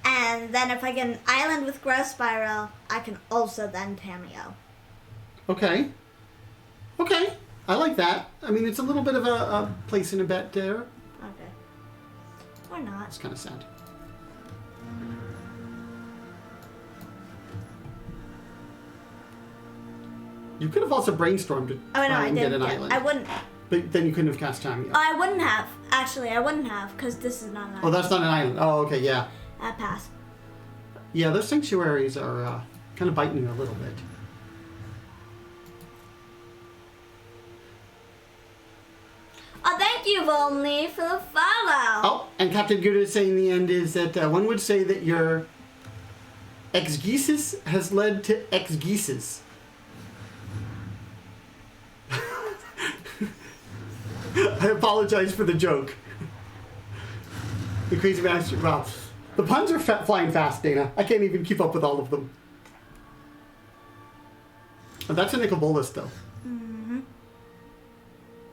And then if I get an island with Grow Spiral, I can also then Tameo. Okay. Okay. I like that. I mean, it's a little bit of a place in a bet there. Okay. Or not. It's kind of sad. You could have also brainstormed to Oh, no, try I and get didn't. an Yeah, island. I wouldn't. But then you couldn't have cast time yet. Oh, I wouldn't have. Actually, I wouldn't have, because this is not an island. Oh, that's not an island. Oh, okay, yeah. Pass. Yeah, those sanctuaries are kind of biting you a little bit. Oh, thank you, Volney, for the follow. Oh, and Captain Gouda is saying in the end is that one would say that your exegesis has led to exegesis. I apologize for the joke. The crazy master. Wow. The puns are flying fast, Dana. I can't even keep up with all of them. Oh, that's a nickel bolus, though. Mm-hmm.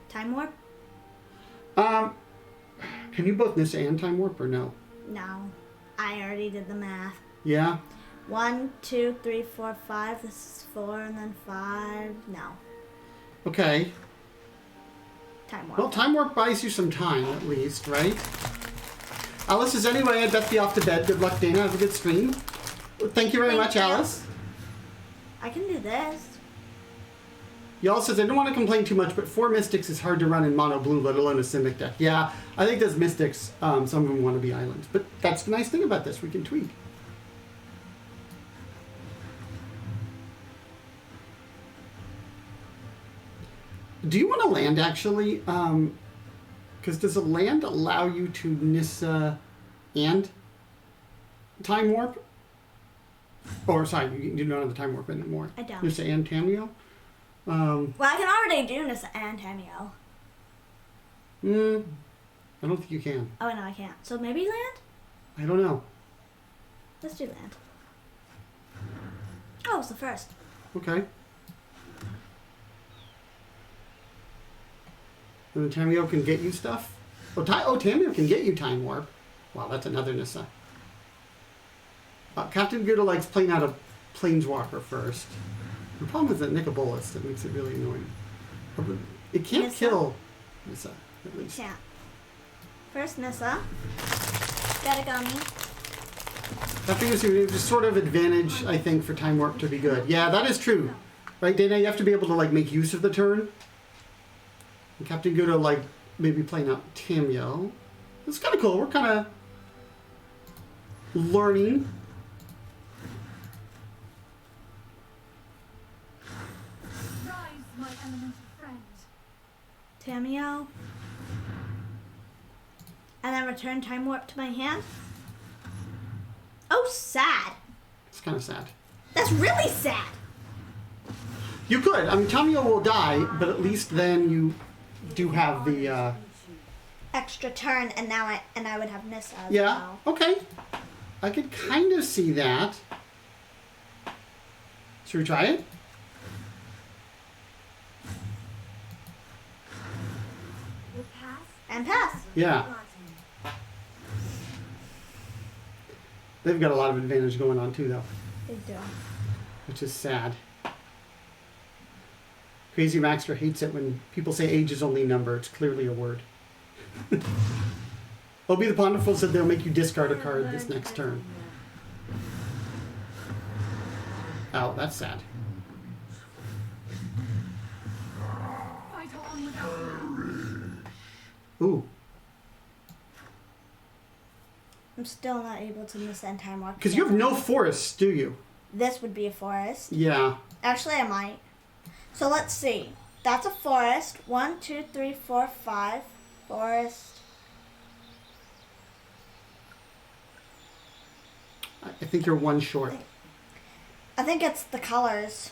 Time Warp? Can you both Nissa and Time Warp or no? No. I already did the math. Yeah? 1, 2, 3, 4, 5. This is 4, and then 5. No. Okay. Time Warp. Well, Time Warp buys you some time, at least, right? Alice is anyway. I'd best be off to bed. Good luck, Dana. Have a good stream. Thank you very much, you. Alice. I can do this. Y'all says, I don't want to complain too much, but 4 Mystics is hard to run in mono blue, let alone a Simic deck. Yeah, I think those Mystics, some of them want to be islands. But that's the nice thing about this. We can tweak. Do you want to land, actually? Because does a land allow you to Nissa and Time Warp? Or, sorry, you don't have the Time Warp anymore. I don't. Nissa and Tameo? Well, I can already do Nissa and Tameo. I don't think you can. Oh, no, I can't. So maybe land? I don't know. Let's do land. Oh, it's the first. Okay. And then Tameo can get you stuff? Oh, Tameo can get you Time Warp. Wow, that's another Nissa. Captain Gouda likes playing out a Planeswalker first. The problem is that Nicobolus that makes it really annoying. It can't Nissa? kill Nissa, at least. Yeah. First Nissa. Got a gummy. That figures you just sort of advantage, I think, for Time Warp to be good. Yeah, that is true. Right, Dana? You have to be able to, like, make use of the turn. And Captain Gouda, like, maybe playing out Tameo. It's kind of cool. We're kind of learning. Rise, my elemental friend. Tameo. And then return Time Warp to my hand. Oh, sad. It's kind of sad. That's really sad. You could. I mean, Tameo will die, but at least then you do have the... Extra turn, and now I would have Nissa as Yeah, well. okay. I could kind of see that. Should we try it? Will pass. And pass. Yeah. Rotten. They've got a lot of advantage going on too, though, They do. which is sad. Crazy Maxter hates it when people say age is only a number. It's clearly a word. Obi the Ponderful said they'll make you discard a card this next turn. Oh, that's sad. Fight on without Ooh. I'm still not able to miss end Time Warp. Because you have no forests, do you? This would be a forest. Yeah. Actually, I might. So let's see. That's a forest. 1, 2, 3, 4, 5. Forest. I think you're one short. I think it's the colors.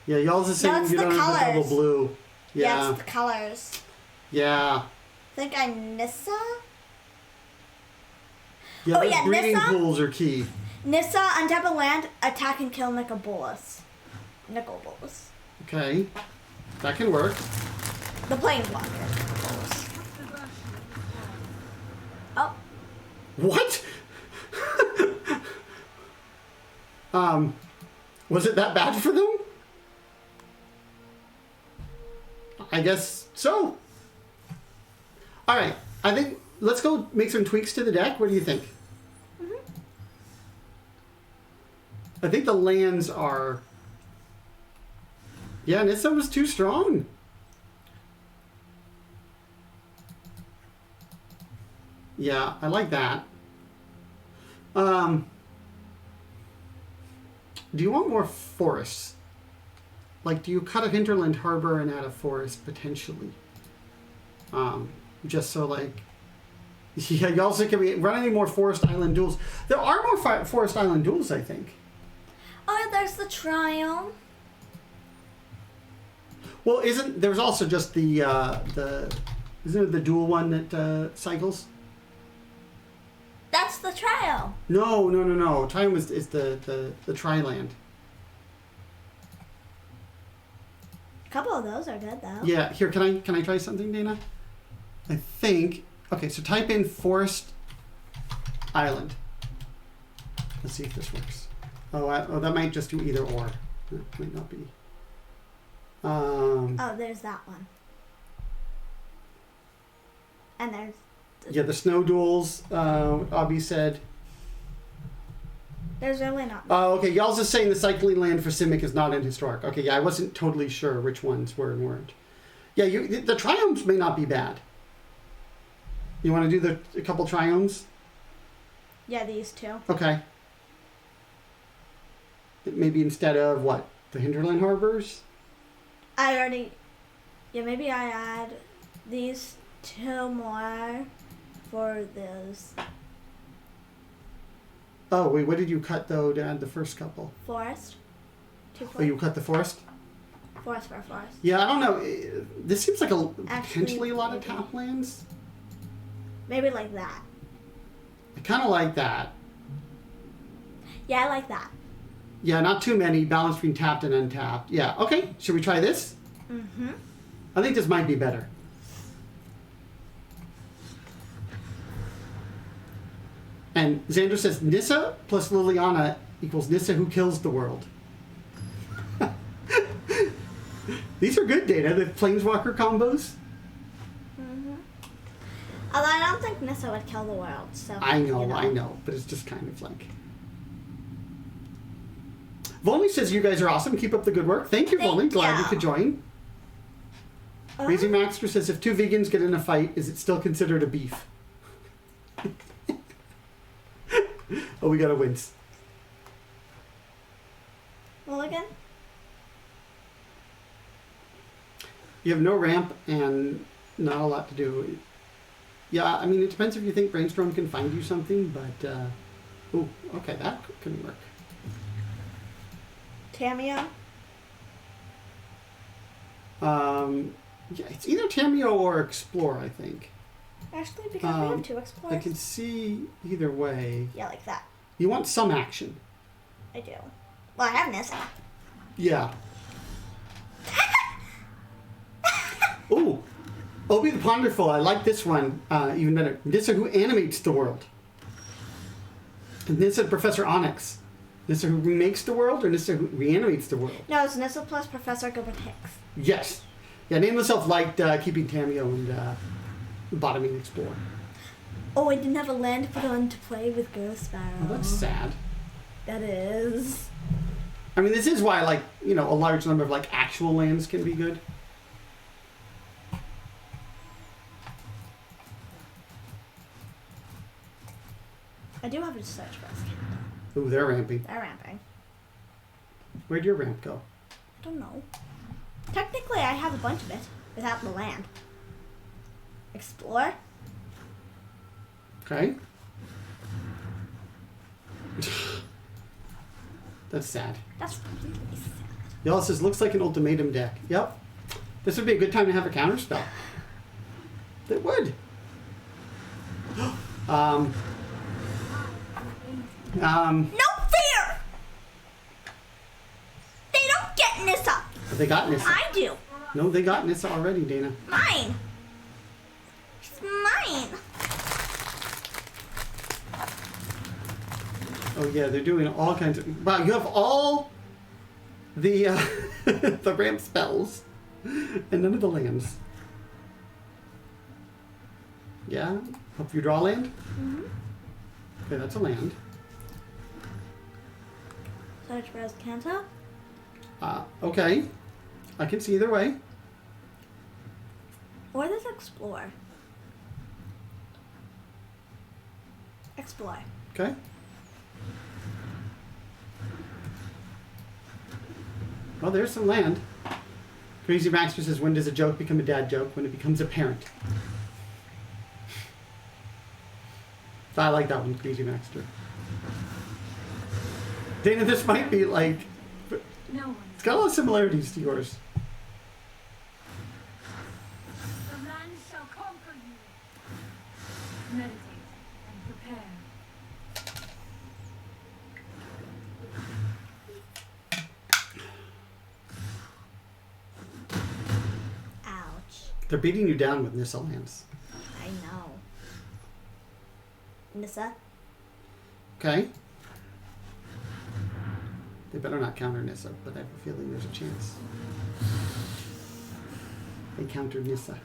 Yeah, y'all's the same. No, it's You the don't have the double colors. blue. Yeah, Yeah. it's the colors. Yeah. I think I Nissa? Yeah, Oh, those yeah, breeding Nissa? pools are key. Nissa, untap a land, attack and kill Nicobolus. Okay. That can work. The Planeswalker. Oh, What? Was it that bad for them? I guess so. All right. I think let's go make some tweaks to the deck. What do you think? I think the lands are... Yeah, Nissa was too strong. Yeah, I like that. Do you want more forests? Like, do you cut a Hinterland Harbor and add a forest potentially? Just so, like... Yeah, you also can we run any more Forest Island duels? There are more Forest Island duels, I think. oh, there's the Triumph. Well, there's also just the isn't it the dual one that cycles? That's the Triumph. No. Time is the Tri-land. A couple of those are good though. Yeah, here, can I try something, Dana? I think... Okay, so type in Forest Island. Let's see if this works. Oh, that might just do either or. That might not be. Oh, there's that one. And there's... Yeah, the snow duels, Abby said. There's really not. Oh, okay. Y'all's just saying the cycling land for Simic is not in Historic. Okay, yeah, I wasn't totally sure which ones were and weren't. Yeah, the Triomes may not be bad. You want to do a couple Triomes? Yeah, these two. Okay. Maybe instead of what? The Hinterland Harbors? I already... Yeah, maybe I add these two more for those. Oh, wait, what did you cut, though, to add the first couple? Forest. Oh, you cut the forest? Forest for forest. Yeah, I don't know. This seems like potentially a lot of tap lands. Maybe like that. I kind of like that. Yeah, I like that. Yeah, not too many. Balance between tapped and untapped. Yeah, okay. Should we try this? Mm-hmm. I think this might be better. And Xander says Nissa plus Liliana equals Nissa who kills the world. These are good data, the Planeswalker combos. Mm-hmm. Although I don't think Nissa would kill the world, so... I know, but it's just kind of like... Volney says you guys are awesome. Keep up the good work. Thank you, Volney. Glad you could join. Crazy Maxter says if two vegans get in a fight, is it still considered a beef? Oh, we got to wince. Mulligan? You have no ramp and not a lot to do. Yeah, I mean, it depends if you think Brainstorm can find you something, but... oh, okay, that couldn't work. Tamio? Yeah, it's either Tamio or Explore, I think. Actually, because we have two explorers. I can see either way. Yeah, like that. You want some action. I do. Well, I have Nissa. Yeah. Ooh. Obi the Ponderful. I like this one even better. Nissa who animates the world. Nissa Professor Onyx. Nissa who remakes the world or Nissa who reanimates the world? No, it's Nissa plus Professor Gilbert Hicks. Yes. Yeah, Nameless Elf liked keeping Tamio and bottoming Explore. Oh, I didn't have a land to put on to play with Ghost Sparrow. Oh, that's sad. That is. I mean, this is why, like, you know, a large number of, like, actual lands can be good. I do have to search for us. Ooh, they're ramping. They're ramping. Where'd your ramp go? I don't know. Technically, I have a bunch of it without the land. Explore. Okay. That's sad. That's really sad. Y'all says, looks like an ultimatum deck. Yep. This would be a good time to have a counterspell. It would. No fear! They don't get Nissa. They got Nissa. I do. No, they got Nissa already, Dana. Mine. It's mine. Oh yeah, they're doing all kinds of... Wow, you have all the the ramp spells and none of the lands. Yeah? Hope you draw land? Mm-hmm. Okay, that's a land. Search for Canto. Okay. I can see either way. Or there's Explore. Explore. Okay. Well, there's some land. Crazy Baxter says, when does a joke become a dad joke? When it becomes apparent. I like that one, Crazy Baxter. Dana, this might be like... No one. It's got a lot of similarities to yours. The land shall conquer you. Meditate and prepare. Ouch. They're beating you down with Nissa lands. I know. Nissa? Okay. They better not counter Nissa, but I have a feeling there's a chance. They countered Nissa.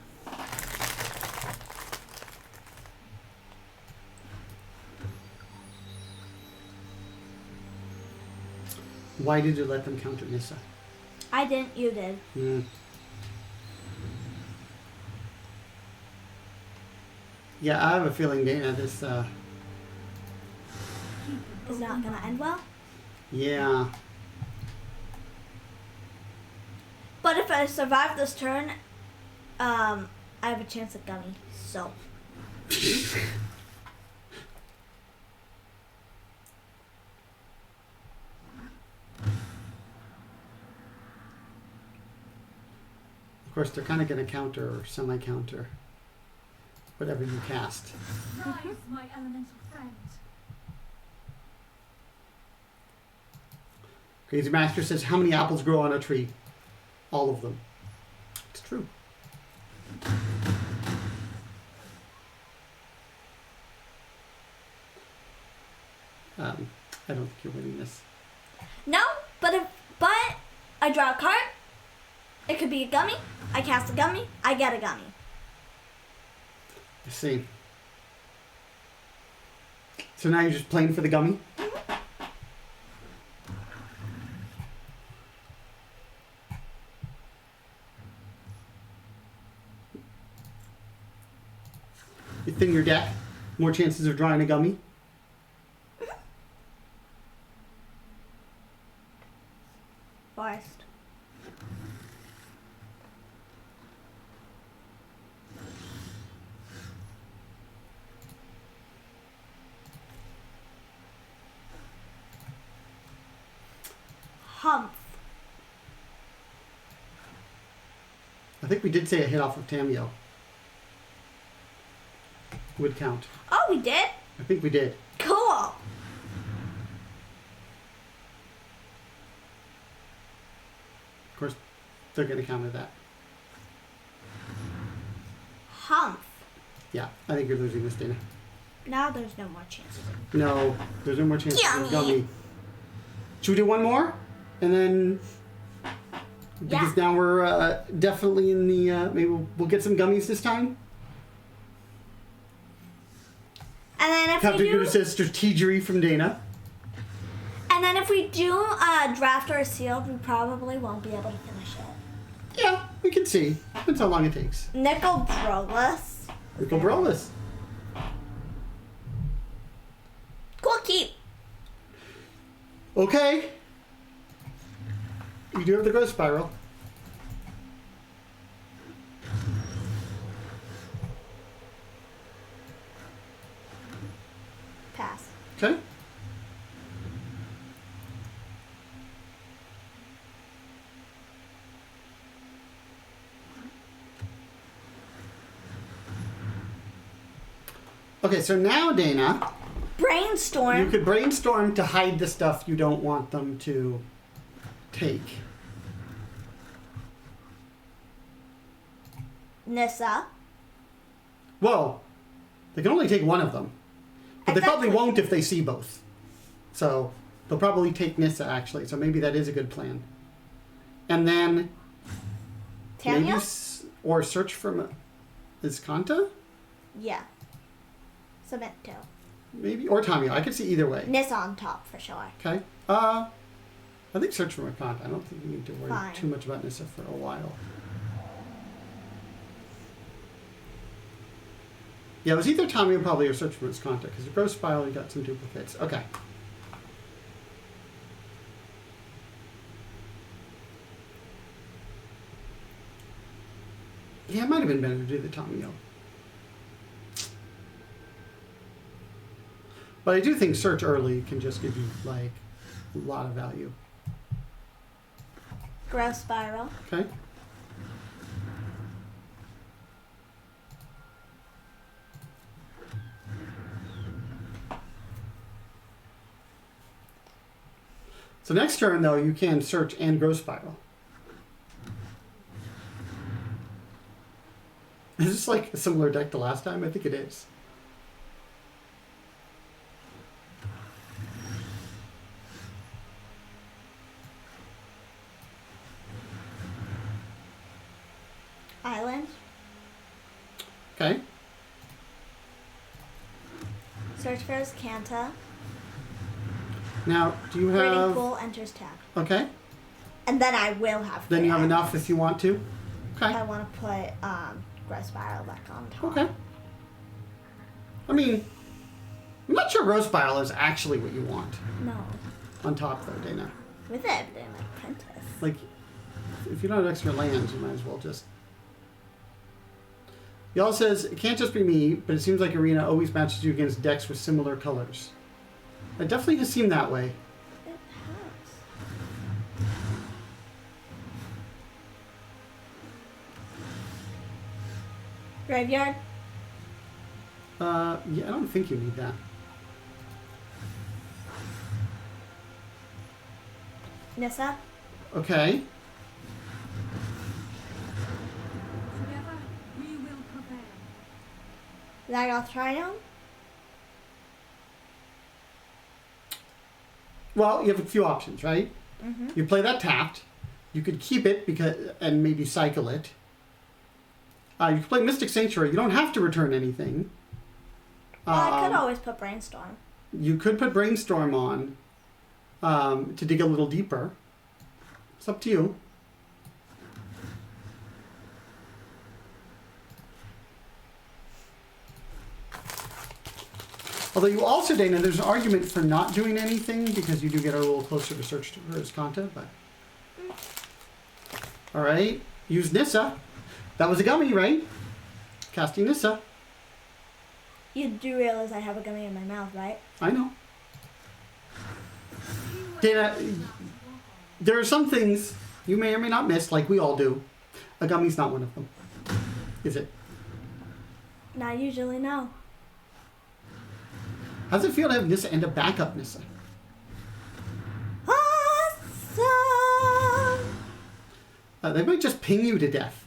Why did you let them counter Nissa? I didn't, you did. Yeah, I have a feeling, Dana, this, Is not gonna end well. yeah. But if I survive this turn, I have a chance at Gummy. So. Of course, they're kind of going to counter or semi-counter whatever you cast. Rise, my elemental friend. Crazy Master says, how many apples grow on a tree? All of them. It's true. I don't think you're winning this. No, but I draw a card. It could be a Gummy. I cast a Gummy. I get a Gummy. I see. So now you're just playing for the Gummy? You thin your deck, more chances of drawing a Gummy. Forest. Humph. I think we did say a hit off of Tamio would count. Oh, we did? I think we did. Cool. Of course, they're going to counter that. Humph. Yeah, I think you're losing this, Dana. Now there's no more chances. No, there's no more chance Yummy. of Gummy. Should we do one more? And then... Because now we're definitely in the... maybe we'll get some gummies this time? And then if Captain we do... Guru says strategery from Dana. And then if we do draft or sealed, we probably won't be able to finish it. Yeah, we can see. That's how long it takes. Nickel Brolus. Nickel Brolus. Cool keep. Okay. You do have the growth spiral. Pass. Okay. Okay, so now, Dana, Brainstorm. you could brainstorm to hide the stuff you don't want them to take. Nissa. Well, they can only take one of them. But they probably Exactly. won't if they see both. So they'll probably take Nissa, actually. So maybe that is a good plan. And then... maybe Tanya? or search for Iskanta? Yeah. Cemento. Maybe. Or Tamio. I could see either way. Nissa on top for sure. Okay. I think search for Iskanta. I don't think we need to worry Fine. too much about Nissa for a while. Yeah, it was either Tamio probably or search for Iskanta, because the growth spiral, you got some duplicates. Okay. Yeah, it might have been better to do the Tamio. But I do think search early can just give you, like, a lot of value. Growth spiral. Okay? So next turn, though, you can search and growth spiral. Is this like a similar deck to last time? I think it is. Island. Okay. Search for his Canta. Now, do you Breeding have... pool enters tab. Okay. And then I will have. Then you have Grey enough Eyes. if you want to. Okay. I want to put Growth Spiral back on top. Okay. I mean, I'm not sure Rose Spiral is actually what you want No. on top, though, Dana. With it, but I'm apprentice. Like, if you don't have extra lands, you might as well just... Y'all says, it can't just be me, but it seems like Arena always matches you against decks with similar colors. It definitely does seem that way. It has. Graveyard. Yeah, I don't think you need that. Nissa. Okay. Together, we will prevail. Zagoth Triumph. Well, you have a few options, right? Mm-hmm. You play that tapped. You could keep it and maybe cycle it. You could play Mystic Sanctuary. You don't have to return anything. I could always put Brainstorm. You could put Brainstorm on to dig a little deeper. It's up to you. Although you also, Dana, there's an argument for not doing anything because you do get a little closer to search for his content. But all right, use Nissa. That was a gummy, right? Casting Nissa. You do realize I have a gummy in my mouth, right? I know. Dana, there are some things you may or may not miss, like we all do. A gummy's not one of them. Is it? Not usually, no. How does it feel to have Nissa and a backup Nissa? Awesome! They might just ping you to death.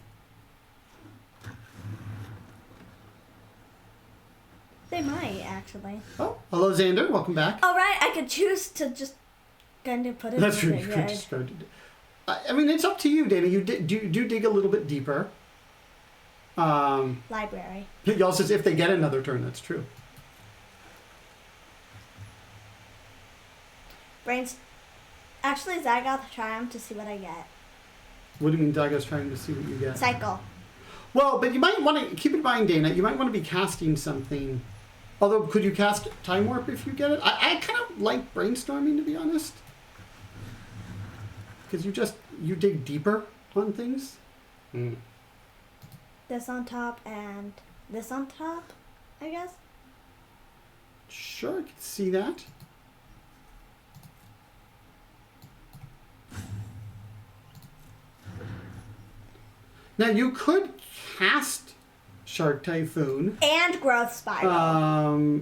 They might, actually. Oh, hello, Xander. Welcome back. Oh, right. I could choose to just kind of put it That's in true. the You could graveyard. just go to... I mean, it's up to you, Dana. You do dig a little bit deeper. Library. Y'all says if they get another turn, that's true. Actually, Zagoth Triumph to see what I get. What do you mean Daga's trying to see what you get? Cycle. Well, but you might want to keep in mind, Dana, you might want to be casting something. Although, could you cast Time Warp if you get it? I kind of like brainstorming, to be honest. Because you dig deeper on things. This on top and this on top, I guess. Sure, I can see that. Now, you could cast Shark Typhoon. And Growth Spiral.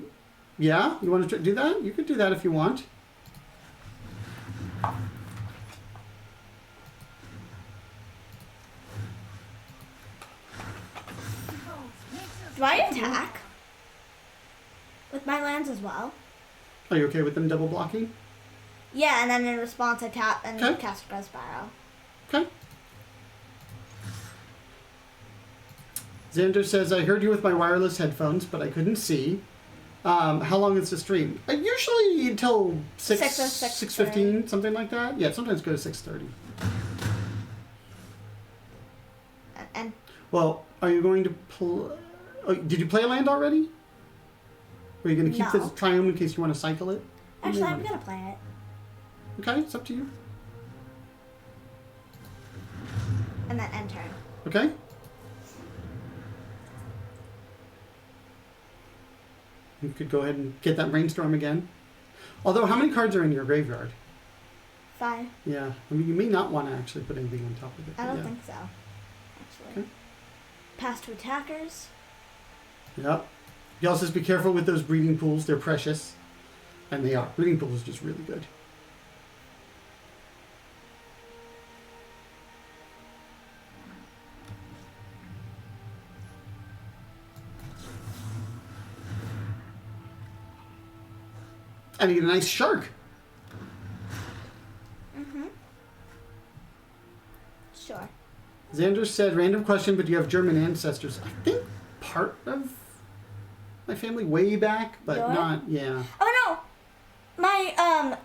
Yeah, you want to do that? You could do that if you want. Do I attack? With my lands as well? Are you okay with them double blocking? Yeah, and then in response I tap and Okay. cast Growth Spiral. Okay. Xander says, I heard you with my wireless headphones, but I couldn't see. How long is the stream? Usually until 6:15, something like that. Yeah, sometimes go to 6:30. And Well, are you going to play... Oh, did you play a land already? Or are you going to keep No. this Triumph in case you want to cycle it? actually, I'm gonna play it. Okay, it's up to you. And then end turn. Okay? You could go ahead and get that Brainstorm again. Although, how many cards are in your graveyard? 5. Yeah, I mean, you may not want to actually put anything on top of it. I don't yeah. think so. Actually. Okay. Pass to attackers. Yep. He also says be careful with those breeding pools. They're precious. And they are. Breeding pools is just really good. And you get a nice shark. Mm-hmm. Sure. Xander said, random question, but do you have German ancestors? I think part of my family way back, but Your? not, yeah. Oh no! My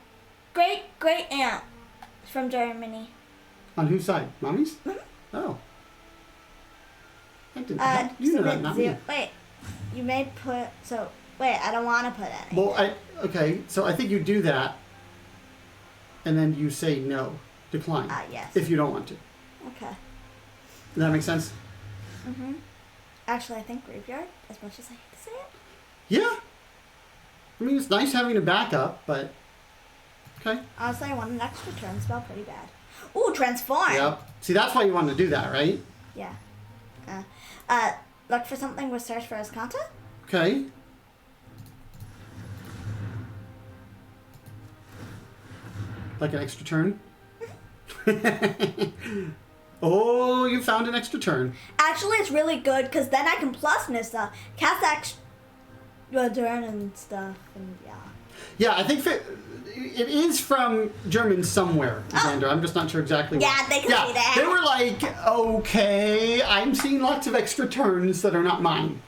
great aunt from Germany. On whose side? Mommy's? Mhm. Oh. I didn't. You know that, not me. Wait, you may put. So, wait, I don't want to put any. Well, okay, so I think you do that, and then you say no, decline. Yes. If you don't want to. Okay. Does that make sense? Mm-hmm. Actually, I think graveyard, as much as I hate to say it. Yeah. I mean, it's nice having a backup, but okay. Honestly, I want an extra turn spell pretty bad. Ooh, transform! Yep. See, that's why you wanted to do that, right? Yeah. Look for something with search for Escanta? Okay. Like an extra turn? Oh, you found an extra turn. Actually, it's really good, because then I can plus Nissa, cast extra turn and stuff, and yeah. Yeah, I think it is from German somewhere, Xander. I'm just not sure exactly what. Yeah, they can see that. They were like, okay, I'm seeing lots of extra turns that are not mine.